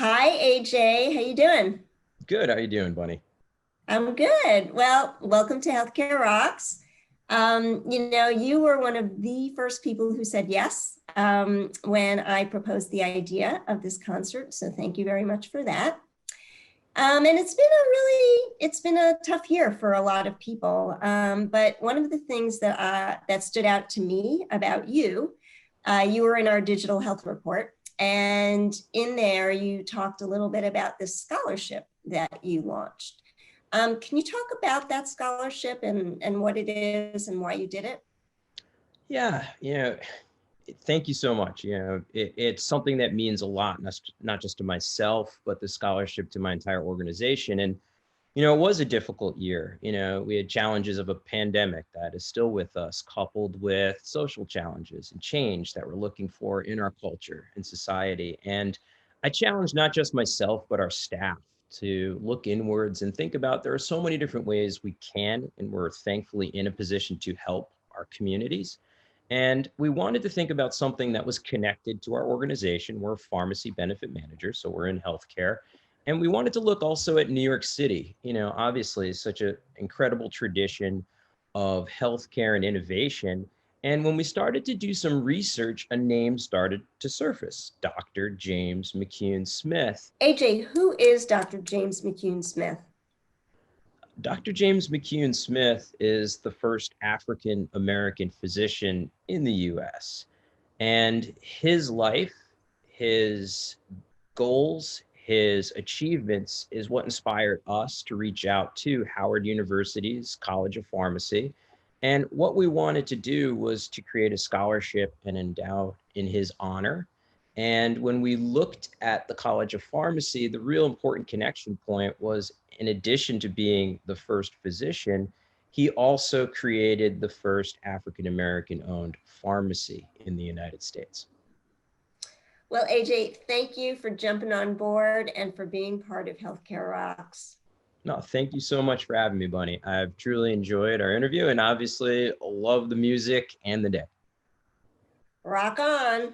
Hi, AJ. How you doing? Good. How you doing, Bunny? I'm good. Well, welcome to Healthcare Rocks. You were one of the first people who said yes when I proposed the idea of this concert. So thank you very much for that. And it's been a tough year for a lot of people. But one of the things that stood out to me about you, you were in our digital health report. And in there, you talked a little bit about this scholarship that you launched. Can you talk about that scholarship and what it is and why you did it? Yeah, thank you so much. It's something that means a lot, not just to myself, but the scholarship to my entire organization. And, it was a difficult year. We had challenges of a pandemic that is still with us, coupled with social challenges and change that we're looking for in our culture and society. And I challenged not just myself, but our staff to look inwards and think about there are so many different ways we can, and we're thankfully in a position to help our communities. And we wanted to think about something that was connected to our organization. We're a pharmacy benefit manager, so we're in healthcare. And we wanted to look also at New York City. Obviously, such an incredible tradition of healthcare and innovation. And when we started to do some research, a name started to surface, Dr. James McCune Smith. AJ, who is Dr. James McCune Smith? Dr. James McCune Smith is the first African American physician in the US. And his life, his goals, his achievements is what inspired us to reach out to Howard University's College of Pharmacy. And what we wanted to do was to create a scholarship and endow in his honor. And when we looked at the College of Pharmacy, the real important connection point was, in addition to being the first physician, he also created the first African American owned pharmacy in the United States. Well, AJ, thank you for jumping on board and for being part of Healthcare Rocks. No, thank you so much for having me, Bunny. I've truly enjoyed our interview and obviously love the music and the day. Rock on.